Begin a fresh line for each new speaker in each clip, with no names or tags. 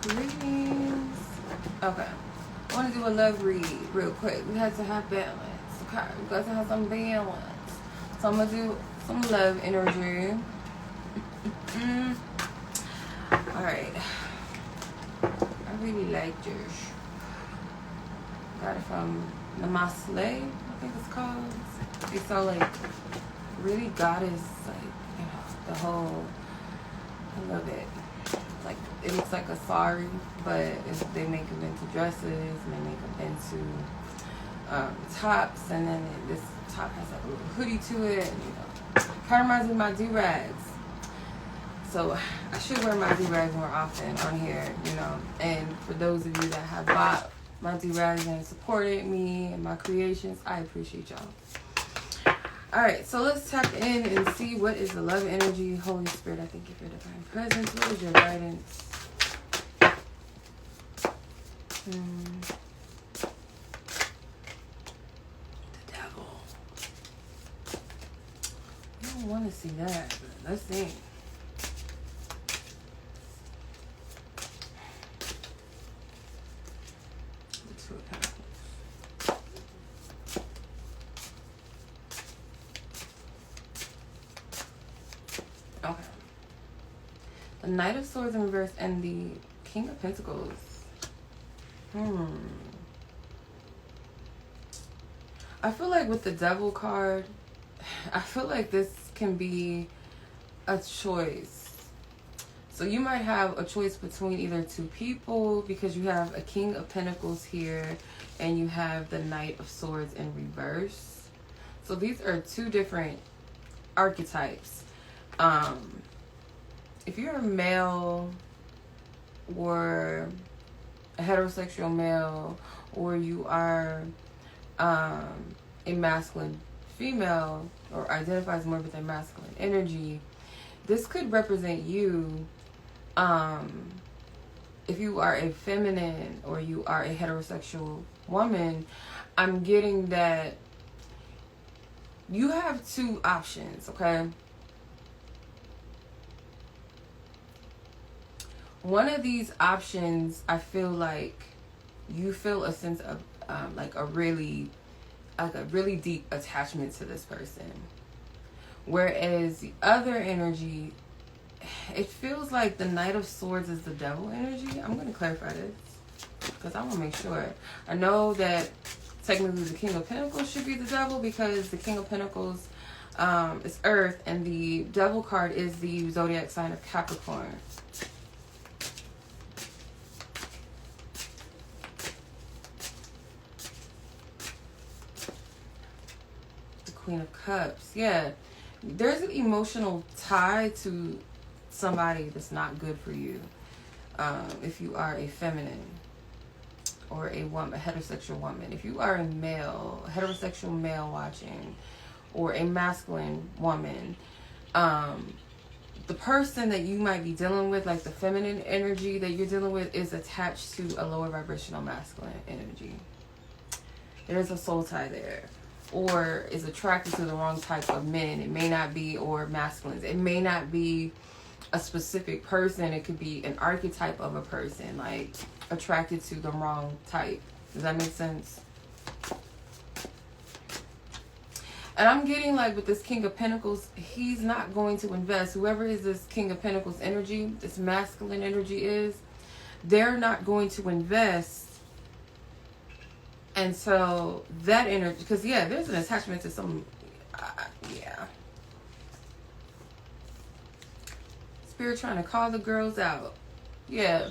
Greetings. Okay. I want to do a love read real quick. We have to have balance. Okay. We got to have some balance. So I'm going to do some love energy. Alright. I really like this. Got it from Namaste, I think it's called. It's all like really goddess, like, you know, the whole, I love it. Like, it looks like a sari, but they make them into dresses, and they make them into tops, and then this top has like a little hoodie to it, and, you know, kind of reminds me of my do-rags. So I should wear my do-rags more often on here, you know. And for those of you that have bought my do-rags and supported me and my creations, I appreciate y'all. Alright, so let's tap in and see what is the love energy. Holy Spirit, I think if your divine presence, what is your guidance? The devil. I don't want to see that, but let's see. Okay. The Knight of Swords in reverse and the King of Pentacles. I feel like with the Devil card, I feel like this can be a choice. So you might have a choice between either two people, because you have a King of Pentacles here and you have the Knight of Swords in reverse. So these are two different archetypes. If you're a male or a heterosexual male, or you are a masculine female or identifies more with a masculine energy, this could represent you. If you are a feminine or you are a heterosexual woman, I'm getting that you have two options, okay? One of these options, I feel like you feel a sense of like a really deep attachment to this person. Whereas the other energy, it feels like the Knight of Swords is the devil energy. I'm going to clarify this because I want to make sure. I know that technically the King of Pentacles should be the devil, because the King of Pentacles is Earth, and the devil card is the zodiac sign of Capricorn. Queen of Cups. Yeah, there's an emotional tie to somebody that's not good for you. If you are a feminine or a woman, a heterosexual woman. If you are a male, a heterosexual male watching, or a masculine woman, the person that you might be dealing with, like the feminine energy that you're dealing with, is attached to a lower vibrational masculine energy. There's a soul tie there. Or is attracted to the wrong type of men. It may not be, or masculines. It may not be a specific person. It could be an archetype of a person, like attracted to the wrong type. Does that make sense? And I'm getting like with this King of Pentacles, he's not going to invest. Whoever is this King of Pentacles energy, this masculine energy is, they're not going to invest. And so that energy, because yeah, there's an attachment to some, yeah. Spirit trying to call the girls out. Yeah.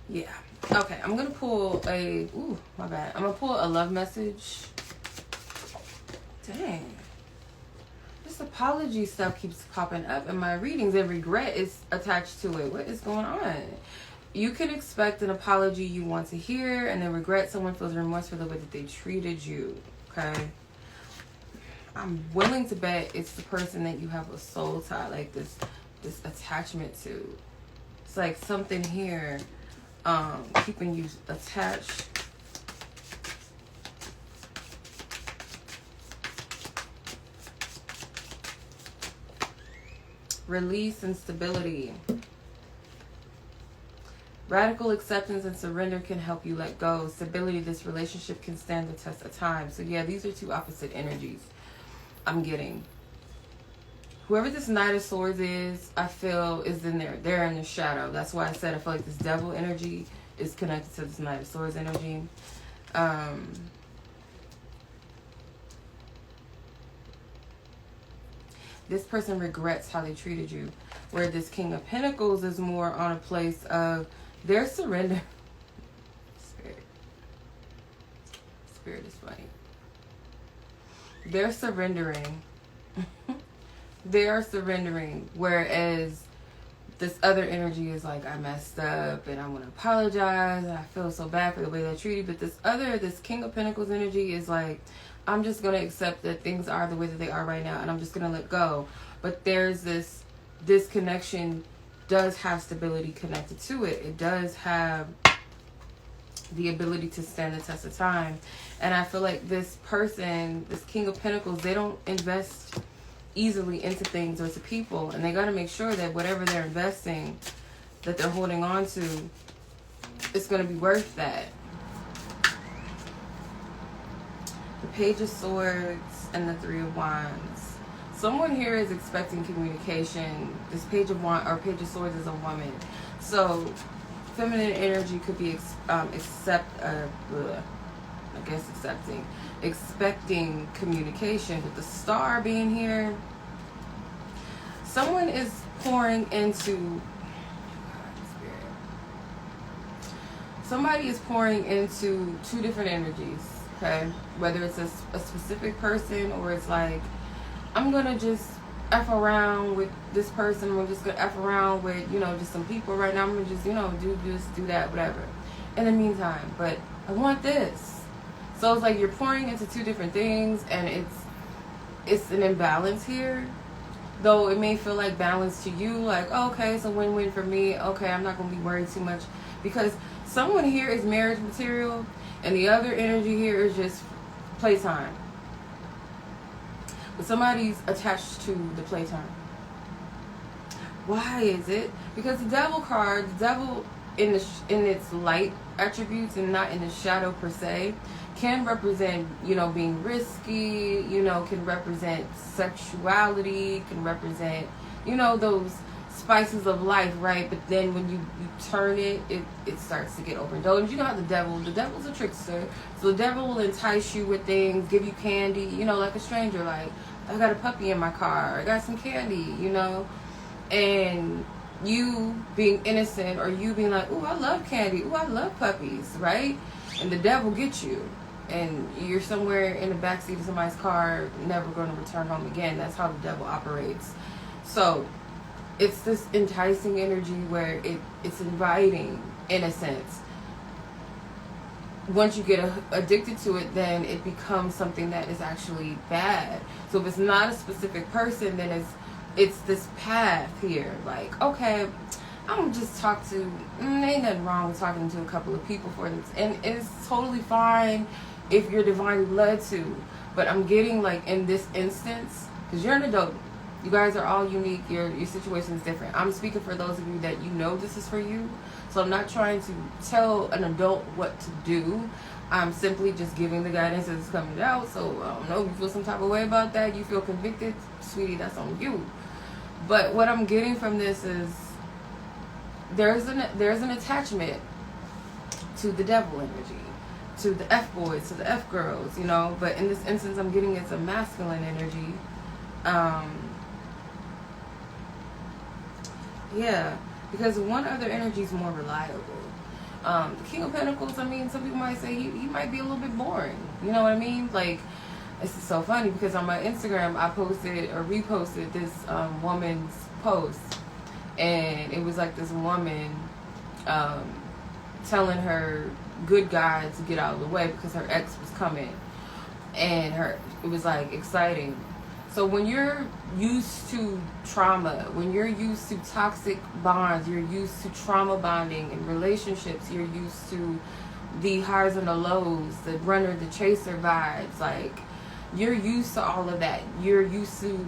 Yeah. Okay, I'm going to pull ooh, my bad. I'm going to pull a love message. Dang. This apology stuff keeps popping up in my readings, and regret is attached to it. What is going on? You can expect an apology you want to hear, and then regret, someone feels remorse for the way that they treated you, okay? I'm willing to bet it's the person that you have a soul tie, like this attachment to. It's like something here keeping you attached. Release and stability. Radical acceptance and surrender can help you let go. Stability, this relationship can stand the test of time. So yeah, these are two opposite energies I'm getting. Whoever this Knight of Swords is, I feel is in there. They're in the shadow. That's why I said I feel like this Devil energy is connected to this Knight of Swords energy. This person regrets how they treated you. Where this King of Pentacles is more on a place of their surrender. Spirit is funny. They're surrendering. They are surrendering. Whereas this other energy is like, I messed up and I want to apologize and I feel so bad for the way they treated. But this King of Pentacles energy is like, I'm just going to accept that things are the way that they are right now and I'm just going to let go. But there's this connection does have stability connected to it. It does have the ability to stand the test of time. And I feel like this person, this King of Pentacles, they don't invest easily into things or to people. And they got to make sure that whatever they're investing, that they're holding on to, it's going to be worth that. The Page of Swords and the Three of Wands. Someone here is expecting communication. This Page of Wands or Page of Swords is a woman. So feminine energy could be expecting communication. With the Star being here, someone is pouring into, somebody is pouring into two different energies, okay? Whether it's a specific person or it's like, I'm gonna just F around with this person, we're just gonna F around with, just some people right now, I'm gonna just, do that, whatever. In the meantime, but I want this. So it's like you're pouring into two different things and it's an imbalance here. Though it may feel like balance to you, like, oh, okay, it's a win-win for me. Okay, I'm not gonna be worried too much. Because someone here is marriage material and the other energy here is just playtime. But somebody's attached to the playtime. Why is it? Because the Devil card, the Devil in its light attributes and not in the shadow per se, can represent, being risky, can represent sexuality, can represent, those spices of life, right? But then when you turn it starts to get overindulged. You know how the devil's a trickster. So the devil will entice you with things, give you candy, like a stranger, like, I got a puppy in my car, I got some candy, and you being innocent or you being like, ooh, I love candy, ooh, I love puppies, right? And the devil gets you. And you're somewhere in the backseat of somebody's car, never going to return home again. That's how the devil operates. So it's this enticing energy where it's inviting, in a sense. Once you get addicted to it, then it becomes something that is actually bad. So if it's not a specific person, then it's this path here. Like, okay, I'm gonna just talk to, ain't nothing wrong with talking to a couple of people for this. And it's totally fine if you're divinely led to. But I'm getting, like, in this instance, because you're an adult, you guys are all unique, your situation is different. I'm speaking for those of you that this is for you. So I'm not trying to tell an adult what to do. I'm simply just giving the guidance as it's coming out. So I don't know if you feel some type of way about that, you feel convicted, sweetie, that's on you. But what I'm getting from this is there's an attachment to the devil energy, to the F-boys, to the F-girls, But in this instance, I'm getting it's a masculine energy. Yeah, because one other energy is more reliable. The King of Pentacles, some people might say he might be a little bit boring. You know what I mean? Like, it's so funny because on my Instagram, I posted or reposted this woman's post. And it was like this woman telling her good guy to get out of the way because her ex was coming. And it was like exciting. So when you're used to trauma, when you're used to toxic bonds, you're used to trauma bonding in relationships, you're used to the highs and the lows, the runner, the chaser vibes, like you're used to all of that. You're used to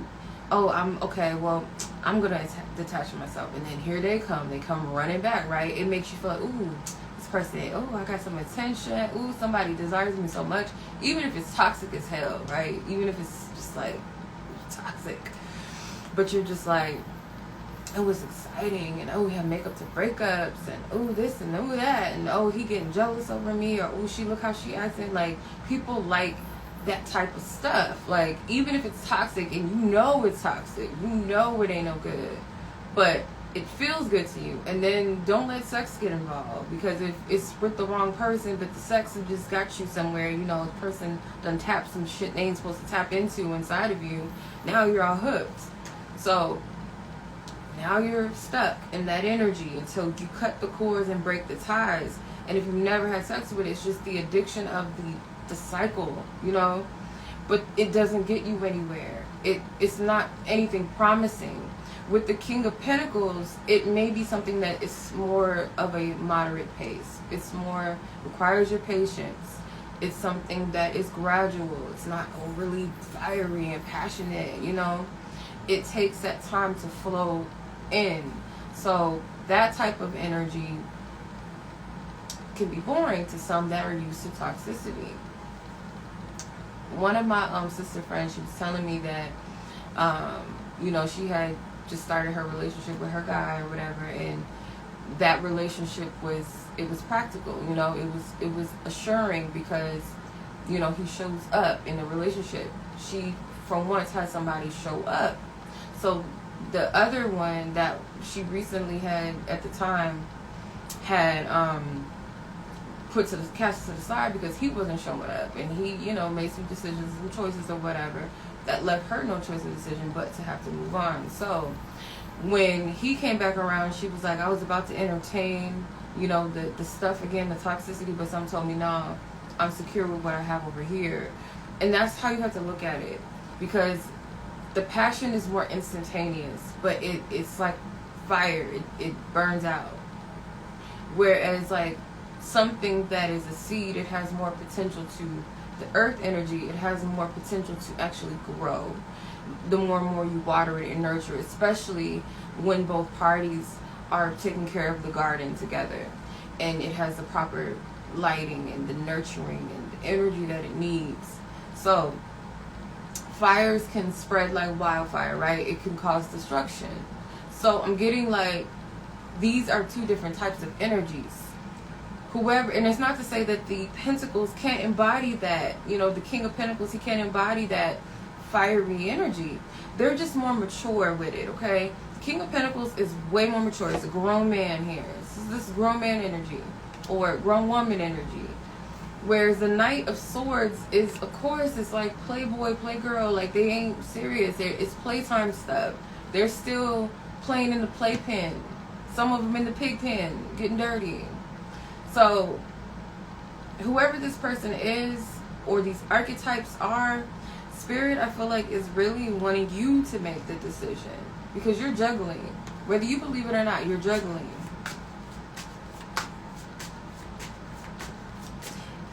oh, I'm okay, well, I'm gonna detach myself, and then here they come running back, right? It makes you feel like, ooh, this person, oh, I got some attention, ooh, somebody desires me so much, even if it's toxic as hell, right? Even if it's just like toxic, but you're just like, it was exciting, and oh, we have makeup to breakups, and oh, this and oh, that, and oh, he getting jealous over me, or oh, she look how she acting. Like, people like that type of stuff. Like, even if it's toxic, and you know it's toxic, you know it ain't no good, but it feels good to you. And then don't let sex get involved, because if it's with the wrong person, but the sex has just got you somewhere, you know, a person done tap some shit they ain't supposed to tap into inside of you, now you're all hooked. So now you're stuck in that energy until you cut the cords and break the ties. And if you've never had sex with it, it's just the addiction of the cycle, you know. But it doesn't get you anywhere. It's not anything promising. With the King of Pentacles, it may be something that is more of a moderate pace. It's more, requires your patience. It's something that is gradual. It's not overly fiery and passionate, you know. It takes that time to flow in. So that type of energy can be boring to some that are used to toxicity. One of my sister friends, she was telling me that you know, she had just started her relationship with her guy or whatever, and that relationship was practical, you know. It was assuring, because, you know, he shows up in the relationship. She for once had somebody show up. So the other one that she recently had at the time had cast to the side because he wasn't showing up, and he, you know, made some decisions and choices or whatever that left her no choice of decision but to have to move on. So when he came back around, she was like, I was about to entertain, you know, the stuff again, the toxicity, but some told me, no, I'm secure with what I have over here. And that's how you have to look at it, because the passion is more instantaneous, but it's like fire. It burns out. Whereas like something that is a seed, it has more potential to, the earth energy, it has more potential to actually grow. The more and more you water it and nurture it, especially when both parties are taking care of the garden together, and it has the proper lighting and the nurturing and the energy that it needs. So fires can spread like wildfire, right? It can cause destruction. So I'm getting like, these are two different types of energies. Whoever, and it's not to say that the Pentacles can't embody that, you know, the King of Pentacles, he can't embody that fiery energy. They're just more mature with it, okay? The King of Pentacles is way more mature. It's a grown man here. This is grown man energy, or grown woman energy. Whereas the Knight of Swords is, of course, it's like playboy, playgirl. Like, they ain't serious. It's playtime stuff. They're still playing in the playpen. Some of them in the pig pen, getting dirty. So, whoever this person is, or these archetypes are, Spirit, I feel like, is really wanting you to make the decision. Because you're juggling. Whether you believe it or not, you're juggling.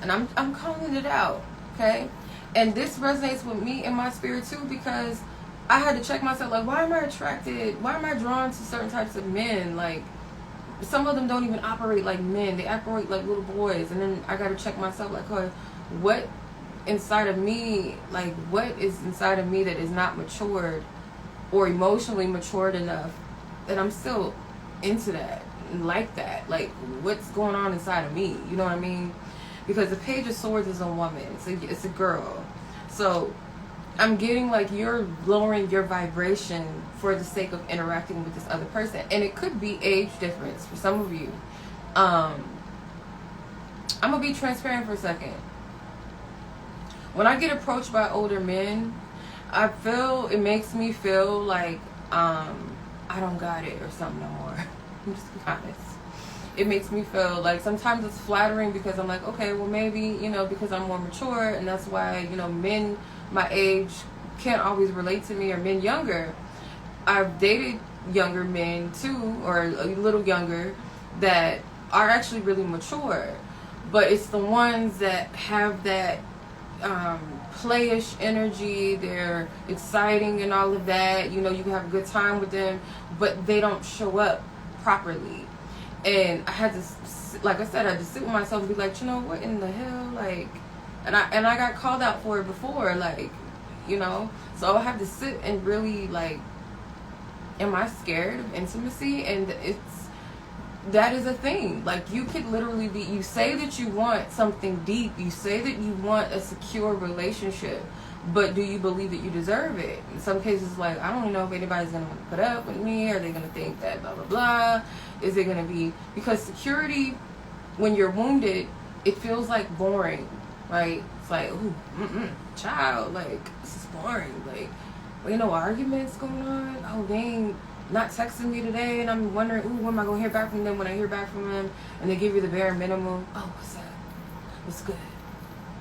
And I'm calling it out, okay? And this resonates with me and my spirit too, because I had to check myself, like, why am I drawn to certain types of men? Like, some of them don't even operate like men, they operate like little boys. And then I got to check myself, like, oh, what inside of me, like, what is inside of me that is not matured or emotionally matured enough that I'm still into that and like that? Like, what's going on inside of me? You know what I mean? Because the Page of Swords is a woman. It's a girl. So I'm getting like you're lowering your vibration for the sake of interacting with this other person. And it could be age difference for some of you. I'm going to be transparent for a second. When I get approached by older men, it makes me feel like I don't got it or something no more. I'm just being honest. It makes me feel like sometimes it's flattering, because I'm like, okay, well, maybe, you know, because I'm more mature, and that's why, you know, men my age can't always relate to me, or men younger. I've dated younger men too, or a little younger, that are actually really mature, but it's the ones that have that playish energy, they're exciting and all of that, you know, you can have a good time with them, but they don't show up properly. And I had to, like I said, I had to sit with myself and be like, you know, what in the hell, like, and I got called out for it before, like, you know, so I have to sit and really, like, am I scared of intimacy? And that is a thing. Like, you could literally be, you say that you want something deep, you say that you want a secure relationship, but do you believe that you deserve it? In some cases, like, I don't know if anybody's going to want to put up with me. Are they going to think that blah, blah, blah? Is it going to be, because security, when you're wounded, it feels like boring, right? It's like, ooh, child, like, this is boring. Like, well, you know, arguments going on. Oh, they ain't not texting me today, and I'm wondering, ooh, when am I going to hear back from them? When I hear back from them, and they give you the bare minimum. Oh, what's up? What's good?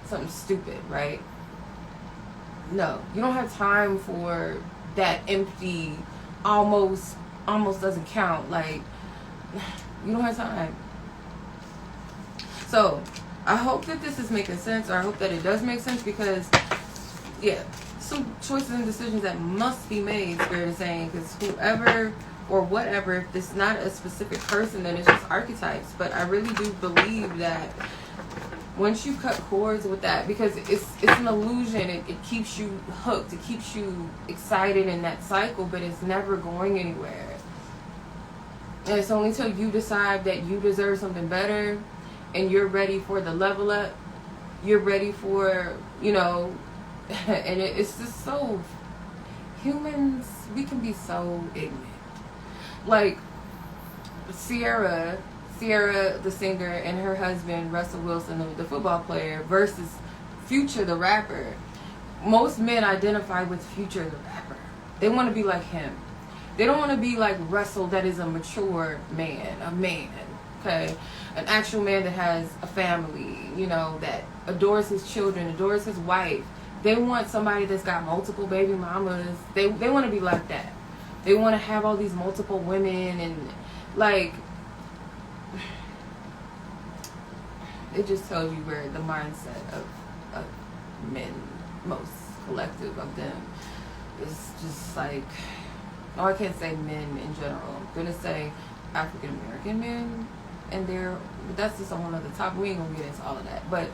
Something stupid, right? No, you don't have time for that empty, almost doesn't count. Like, you don't have time. So, I hope that this is making sense, or I hope that it does make sense, because, yeah, some choices and decisions that must be made, Spirit is saying, because whoever or whatever, if it's not a specific person, then it's just archetypes. But I really do believe that once you cut cords with that, because it's an illusion, it keeps you hooked, it keeps you excited in that cycle, but it's never going anywhere. And it's only till you decide that you deserve something better, and you're ready for the level up, you're ready for, you know, and it's just so, humans, we can be so ignorant. Like, Sierra the singer, and her husband Russell Wilson, the football player, versus Future the rapper. Most men identify with Future the rapper. They want to be like him. They don't want to be like Russell, that is a mature man, okay? An actual man that has a family, you know, that adores his children, adores his wife. They want somebody that's got multiple baby mamas. They want to be like that. They want to have all these multiple women, and, like, it just tells you where the mindset of men, most collective of them, is just like, oh, I can't say men in general. I'm going to say African American men, and but that's just on one other topic. We ain't going to get into all of that. But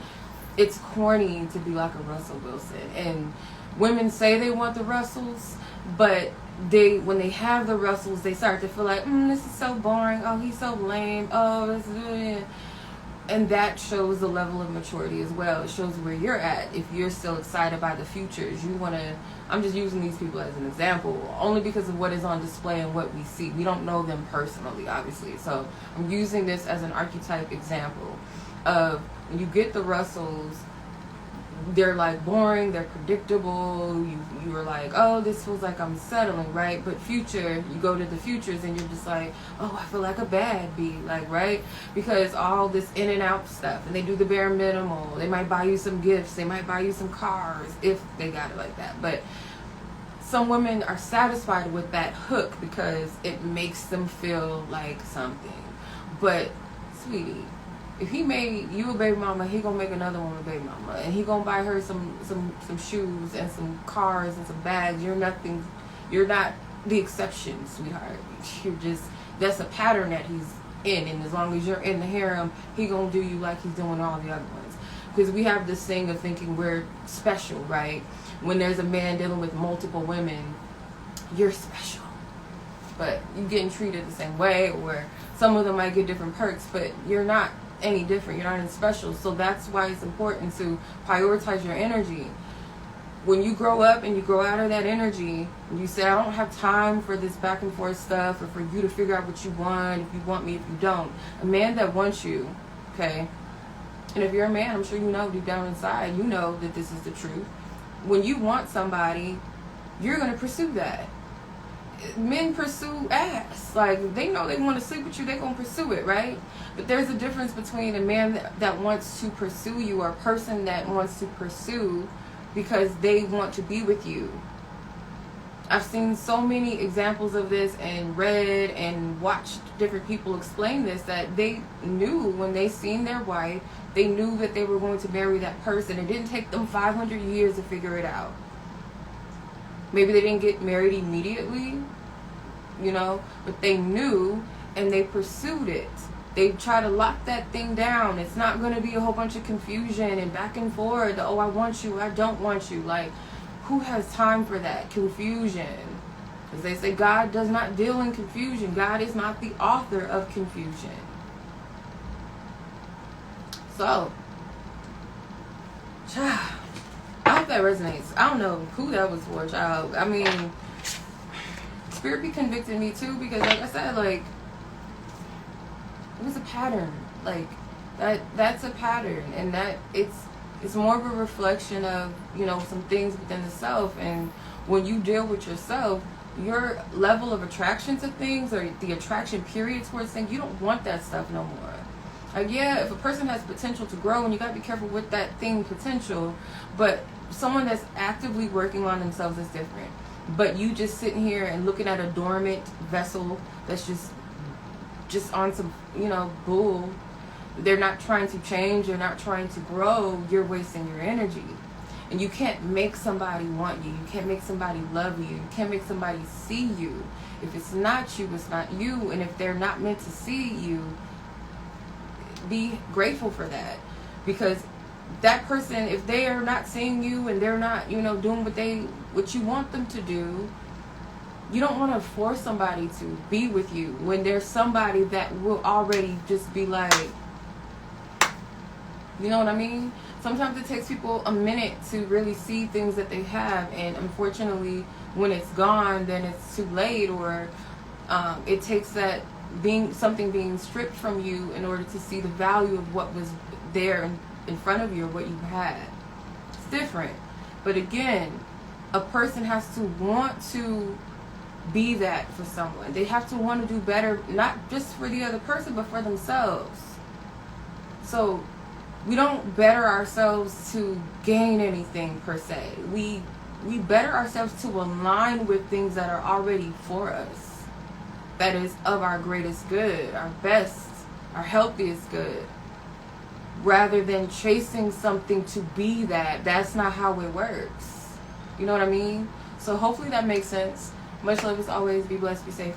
it's corny to be like a Russell Wilson. And women say they want the Russells, but when they have the Russells, they start to feel like, this is so boring. Oh, he's so lame. Oh, this is... And that shows the level of maturity as well. It shows where you're at. If you're still excited by the futures, you want to... I'm just using these people as an example, only because of what is on display and what we see. We don't know them personally, obviously. So I'm using this as an archetype example of when you get the Russells, they're like boring, they're predictable. You were like, oh, this feels like I'm settling, right? But Future, you go to the Futures and you're just like, oh, I feel like a bad bee, like, right? Because all this in and out stuff, and they do the bare minimal. They might buy you some gifts, they might buy you some cars if they got it like that. But some women are satisfied with that hook because it makes them feel like something. But sweetie, if he made you a baby mama, he gonna make another one a baby mama, and he gonna buy her some shoes and some cars and some bags. You're nothing. You're not the exception, sweetheart. You're just, that's a pattern that he's in, and as long as you're in the harem, he gonna do you like he's doing all the other ones. Because we have this thing of thinking we're special, right? When there's a man dealing with multiple women, you're special, but you're getting treated the same way, or some of them might get different perks, but you're not any different. You're not any special. So that's why it's important to prioritize your energy. When you grow up and you grow out of that energy, and you say, I don't have time for this back and forth stuff, or for you to figure out what you want, if you want me, if you don't. A man that wants you, okay, and if you're a man, I'm sure you know deep down inside, you know that this is the truth. When you want somebody, you're going to pursue that. Men pursue ass. Like, they know they want to sleep with you, they're going to pursue it, right? But there's a difference between a man that wants to pursue you, or a person that wants to pursue because they want to be with you. I've seen so many examples of this and read and watched different people explain this, that they knew when they seen their wife, they knew that they were going to marry that person. It didn't take them 500 years to figure it out. Maybe they didn't get married immediately, you know, but they knew and they pursued it. They try to lock that thing down. It's not going to be a whole bunch of confusion and back and forth. Oh, I want you, I don't want you. Like, who has time for that confusion? As they say, God does not deal in confusion. God is not the author of confusion. So, child, I hope that resonates. I don't know who that was for, child. I mean, Spirit be convicting me too, because like I said, like, it was a pattern. Like, that's a pattern, and that it's more of a reflection of, you know, some things within the self. And when you deal with yourself, your level of attraction to things, or the attraction period towards things, you don't want that stuff no more. Like, yeah, if a person has potential to grow, and you gotta be careful with that thing, potential, but someone that's actively working on themselves is different. But you just sitting here and looking at a dormant vessel that's just on some, you know, bull. They're not trying to change, they're not trying to grow, you're wasting your energy. And you can't make somebody want you. You can't make somebody love you. You can't make somebody see you. If it's not you, it's not you. And if they're not meant to see you, be grateful for that. Because that person, if they are not seeing you and they're not, you know, doing what you want them to do, you don't want to force somebody to be with you when there's somebody that will already just be like, you know what I mean? Sometimes it takes people a minute to really see things that they have, and unfortunately, when it's gone, then it's too late, or it takes that something being stripped from you in order to see the value of what was there in front of you, or what you had. It's different. But again, a person has to want to be that for someone. They have to want to do better, not just for the other person, but for themselves. So we don't better ourselves to gain anything per se. We better ourselves to align with things that are already for us. That is of our greatest good, our best, our healthiest good. Rather than chasing something to be that. That's not how it works. You know what I mean? So hopefully that makes sense. Much love as always. Be blessed, be safe.